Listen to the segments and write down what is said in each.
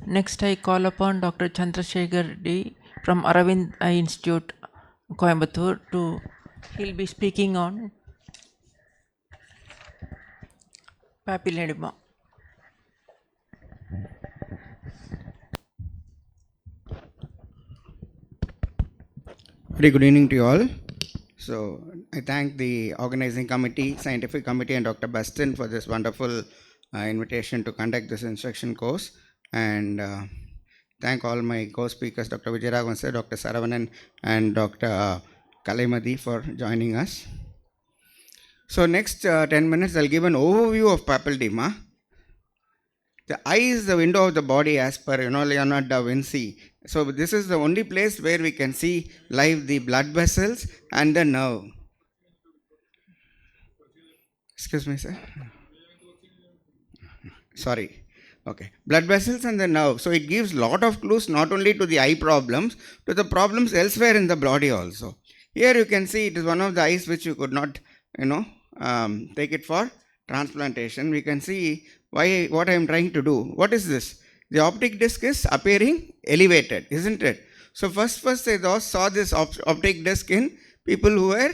Next, I call upon Dr. Chandrasekhar D from Aravind Eye Institute, Coimbatore, he'll be speaking on papilloedema. Very good evening to you all. So I thank the organizing committee, scientific committee, and Dr. Baston for this wonderful invitation to conduct this instruction course, and thank all my co-speakers, Dr. Vijayaraghavan, Dr. Saravanan, and Dr. Kalaimadi for joining us. So next 10 minutes, I'll give an overview of papilloedema. The eye is the window of the body as per Leonardo da Vinci. So this is the only place where we can see live the blood vessels and the nerve. Excuse me, sir. Sorry. Okay. Blood vessels and the nerve. So it gives lot of clues not only to the eye problems, to the problems elsewhere in the body also. Here you can see it is one of the eyes which you could not, take it for transplantation. We can see what I am trying to do. What is this? The optic disc is appearing elevated, isn't it? So first they saw this optic disc in people who were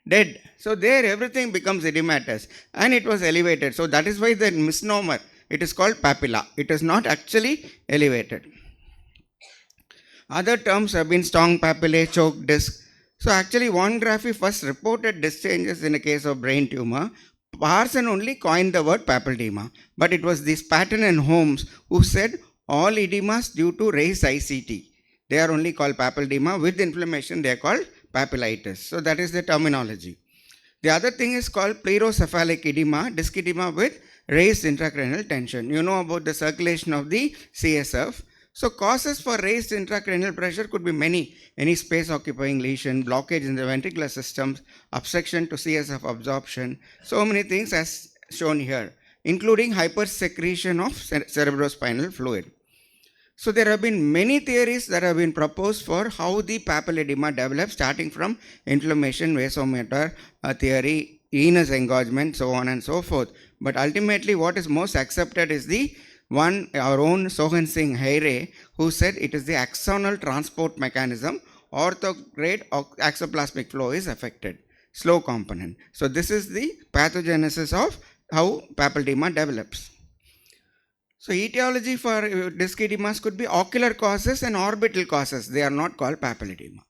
dead. So there everything becomes edematous and it was elevated. So that is why the misnomer, it is called papilla. It is not actually elevated. Other terms have been strong papillae, choke disc. So actually Von Graffi first reported disc changes in a case of brain tumor. Parson only coined the word papilloedema, but it was this Patton and Holmes who said all edemas due to raised ICT. They are only called papilloedema. With inflammation, they are called papillitis. So that is the terminology. The other thing is called plerocephalic edema, disc edema with raised intracranial tension. You know about the circulation of the CSF. So causes for raised intracranial pressure could be many. Any space occupying lesion, blockage in the ventricular systems, obstruction to CSF absorption. So many things as shown here, including hypersecretion of cerebrospinal fluid. So there have been many theories that have been proposed for how the papilloedema develops, starting from inflammation, vasomotor theory, venous engorgement, so on and so forth. But ultimately what is most accepted is the our own Sohan Singh Haire, who said it is the axonal transport mechanism, orthograde axoplasmic flow is affected, slow component. So this is the pathogenesis of how papilloedema develops. So etiology for disc edemas could be ocular causes and orbital causes. They are not called papilloedema.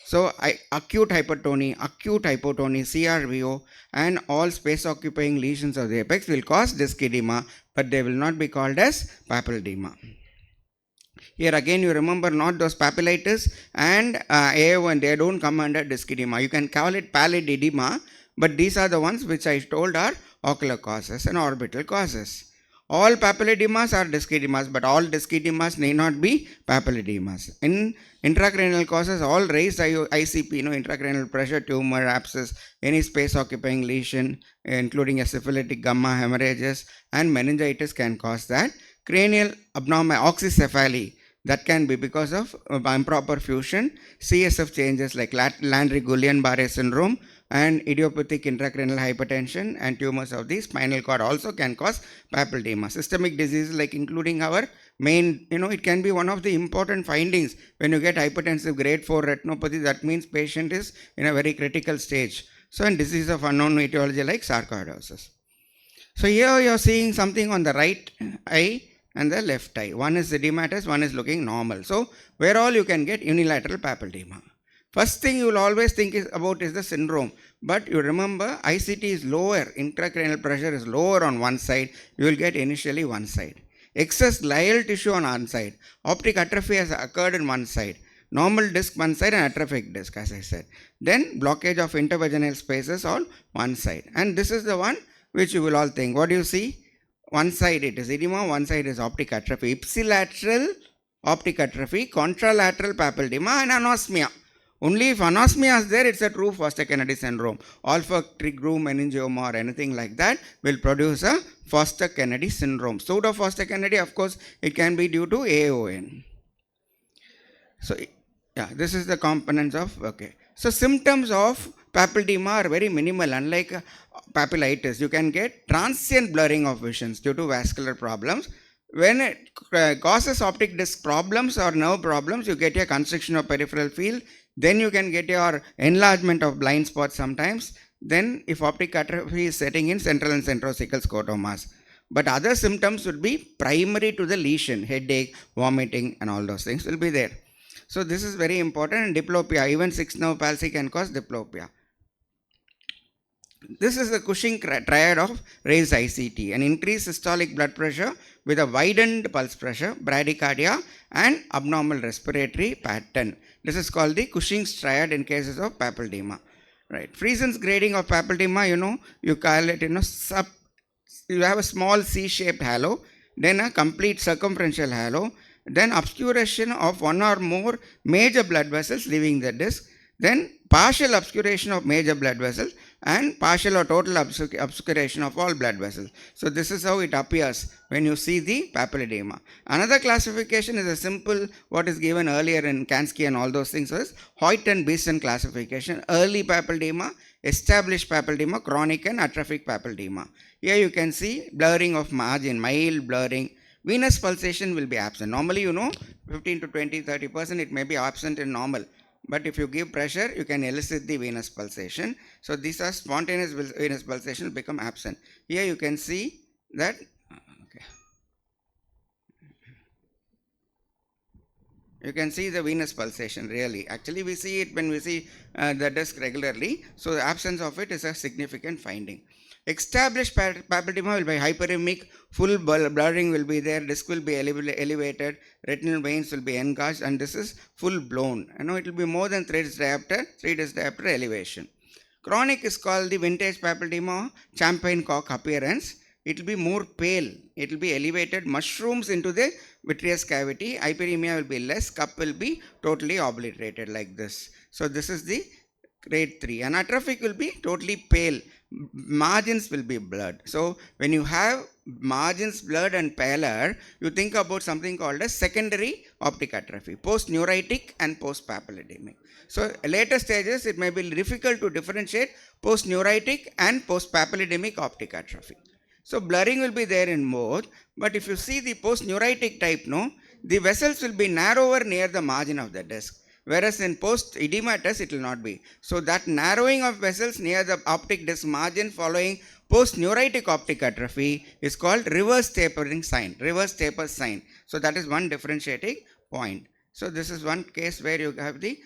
So acute hypertony, CRVO, and all space occupying lesions of the apex will cause disc edema, but they will not be called as papilloedema. Here again you remember not those papillitis and AO1, they don't come under disc edema. You can call it pallid edema, but these are the ones which I told are ocular causes and orbital causes. All papilloedemas are disc edemas, but all disc edemas need not be papilloedemas. In intracranial causes, all raised ICP, intracranial pressure, tumor, abscess, any space occupying lesion, including a syphilitic gamma hemorrhages, and meningitis can cause that. Cranial abnormal oxycephaly, that can be because of improper fusion, CSF changes like Landry-Guillain-Barré syndrome, and idiopathic intracranial hypertension and tumors of the spinal cord also can cause papilloedema. Systemic diseases like including our main, it can be one of the important findings when you get hypertensive grade 4 retinopathy. That means patient is in a very critical stage. So in disease of unknown etiology like sarcoidosis. So here you are seeing something on the right eye and the left eye. One is edematous, one is looking normal. So where all you can get unilateral papilloedema. First thing you will always think about is the syndrome. But you remember ICT is lower, intracranial pressure is lower on one side, you will get initially one side. Excess glial tissue on one side. Optic atrophy has occurred in one side. Normal disc one side and atrophic disc, as I said. Then blockage of intervaginal spaces on one side. And this is the one which you will all think. What do you see? One side it is edema, one side is optic atrophy. Ipsilateral optic atrophy, contralateral papilloedema, and anosmia. Only if anosmia is there, it's a true Foster-Kennedy syndrome. Olfactory groove meningioma or anything like that will produce a Foster-Kennedy syndrome. Pseudo Foster-Kennedy, of course, it can be due to AON. So, yeah, this is the components of, okay. So, symptoms of papilloedema are very minimal. Unlike papillitis, you can get transient blurring of visions due to vascular problems. When it causes optic disc problems or nerve problems, you get a constriction of peripheral field. Then you can get your enlargement of blind spots sometimes. Then if optic atrophy is setting in, central and centrocecal scotomas. But other symptoms would be primary to the lesion, headache, vomiting, and all those things will be there. So this is very important. And diplopia, even 6 nerve palsy can cause diplopia. This is the Cushing triad of raised ICT, an increased systolic blood pressure with a widened pulse pressure, bradycardia, and abnormal respiratory pattern. This is called the Cushing's triad in cases of papilledema. Right. Friesen's grading of papilledema, you call it, you have a small C-shaped halo, then a complete circumferential halo, then obscuration of one or more major blood vessels leaving the disc, then partial obscuration of major blood vessels, and partial or total obscuration of all blood vessels. So this is how it appears when you see the papilledema. Another classification is a simple, what is given earlier in Kansky and all those things, was Hoyt and Beeson classification: early papilledema, established papilledema, chronic and atrophic papilledema. Here you can see blurring of margin, mild blurring. Venous pulsation will be absent. Normally, 15 to 20, 30% it may be absent in normal. But if you give pressure, you can elicit the venous pulsation. So these are spontaneous venous pulsation will become absent. Here you can see that. Okay. You can see the venous pulsation really. Actually, we see it when we see the disc regularly. So the absence of it is a significant finding. Established papilledema will be hyperemic, full blurring will be there, disc will be elevated, retinal veins will be engorged, and this is full blown. It will be more than 3 days after elevation. Chronic is called the vintage papilledema, champagne cork appearance. It will be more pale, it will be elevated, mushrooms into the vitreous cavity, hyperemia will be less, cup will be totally obliterated like this. So this is the grade 3. And atrophic will be totally pale, margins will be blurred. So when you have margins blurred and paler, you think about something called as secondary optic atrophy, post-neuritic and post-papilledemic. So later stages, it may be difficult to differentiate post-neuritic and post-papilledemic optic atrophy. So blurring will be there in both, but if you see the post-neuritic type, the vessels will be narrower near the margin of the disc. Whereas in post-edematous, it will not be. So that narrowing of vessels near the optic disc margin following post-neuritic optic atrophy is called reverse tapering sign, reverse taper sign. So that is one differentiating point. So this is one case where you have the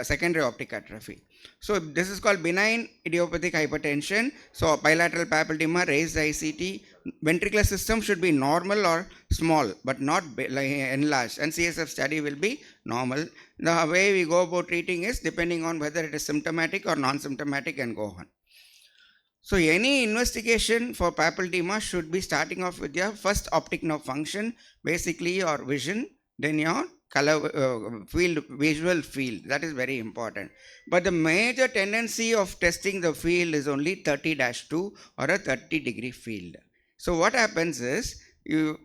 secondary optic atrophy. So this is called benign idiopathic hypertension. So bilateral papilledema, raised ICT, ventricular system should be normal or small, but not enlarged, and CSF study will be normal. The way we go about treating is depending on whether it is symptomatic or non-symptomatic and go on. So any investigation for papilledema should be starting off with your first optic nerve function, basically your vision, then your color visual field. That is very important. But the major tendency of testing the field is only 30-2 or a 30-degree field. So what happens is,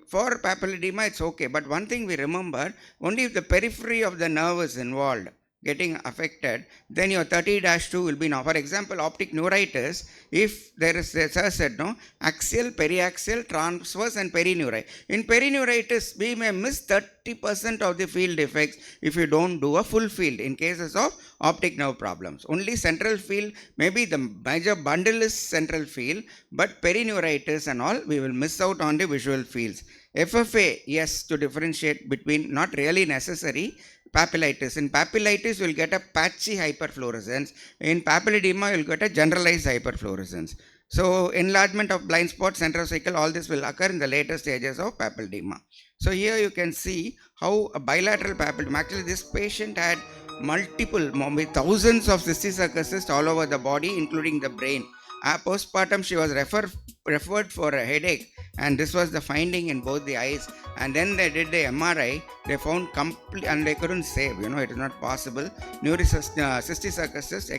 for papilledema it's okay, but one thing we remember, only if the periphery of the nerve is involved, getting affected, then your 30-2 will be now. For example, optic neuritis, if there is, as I said, axial, periaxial, transverse and perineuritis. In perineuritis, we may miss 30% of the field effects if you don't do a full field in cases of optic nerve problems. Only central field, maybe the major bundle is central field, but perineuritis and all, we will miss out on the visual fields. FFA, yes, to differentiate between, not really necessary. Papillitis. In papillitis, you will get a patchy hyperfluorescence. In papilledema, you will get a generalized hyperfluorescence. So, enlargement of blind spot, centrocecal, all this will occur in the later stages of papilledema. So, here you can see how a bilateral papilledema, actually this patient had multiple, thousands of cysticercus cysts all over the body, including the brain. Postpartum, she was referred for a headache, and this was the finding in both the eyes. And then they did the MRI, they found complete, and they couldn't save, it is not possible. Cysticercus cyst,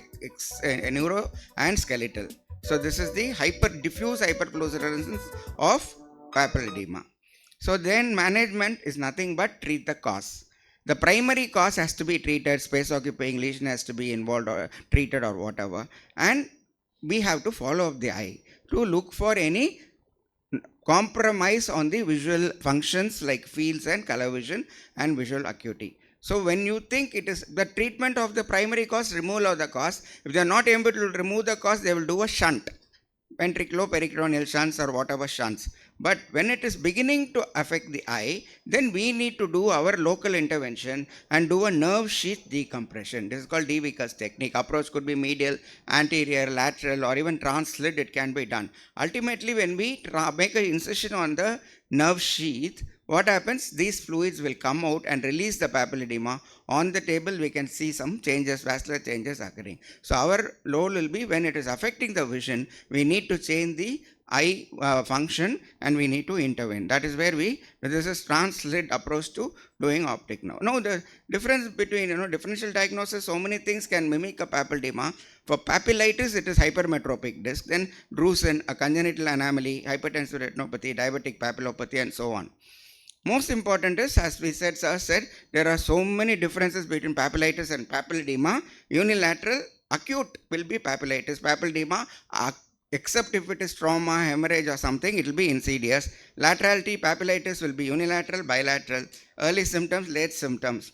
neuro and skeletal. So this is the diffuse hyperfluorescence of papilledema. So then management is nothing but treat the cause. The primary cause has to be treated, space occupying lesion has to be involved or treated or whatever, and we have to follow up the eye to look for any compromise on the visual functions like fields and color vision and visual acuity. So when you think it is the treatment of the primary cause, removal of the cause, if they are not able to remove the cause, they will do a shunt, ventriculoperitoneal shunts or whatever shunts. But when it is beginning to affect the eye, then we need to do our local intervention and do a nerve sheath decompression. This is called De Vickers technique. Approach could be medial, anterior, lateral, or even trans-slit. It can be done. Ultimately, when we make an incision on the nerve sheath, what happens? These fluids will come out and release the papilloedema. On the table, we can see some changes, vascular changes occurring. So our role will be when it is affecting the vision, we need to change the eye function and we need to intervene. That is where this is trans-slit approach to doing optic nerve. Now the difference between differential diagnosis, so many things can mimic a papilloedema. For papillitis, it is hypermetropic disc, then drusen, a congenital anomaly, hypertensive retinopathy, diabetic papillopathy, and so on. Most important is, as we said, sir said, there are so many differences between papillitis and papilloedema. Unilateral, acute will be papillitis. Papilloedema, except if it is trauma, hemorrhage or something, it will be insidious. Laterality, papillitis will be unilateral, bilateral. Early symptoms, late symptoms.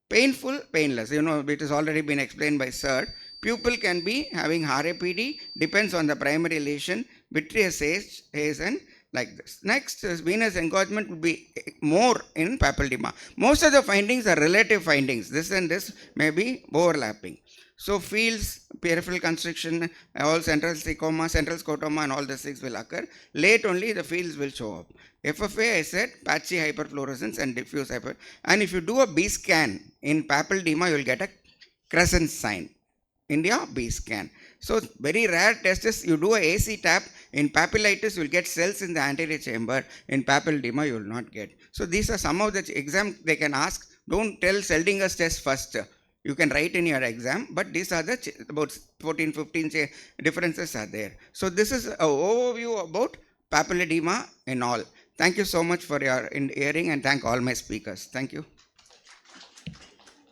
Painful, painless. It has already been explained by sir. Pupil can be having RAPD, depends on the primary lesion, vitreous haze and like this. Next is venous engorgement will be more in papilloedema. Most of the findings are relative findings. This and this may be overlapping. So fields, peripheral constriction, all central sarcoma, central scotoma and all these things will occur. Late only the fields will show up. FFA, I said, patchy hyperfluorescence and diffuse hyper. And if you do a B scan in papilloedema, you will get a crescent sign. India B scan. So very rare test is you do a AC tap. In papillitis, you will get cells in the anterior chamber. In papilloedema, you will not get. So these are some of the exam they can ask. Don't tell Seldinger's test first. You can write in your exam, but these are the about 14, 15 differences are there. So this is an overview about papilloedema in all. Thank you so much for your hearing and thank all my speakers. Thank you.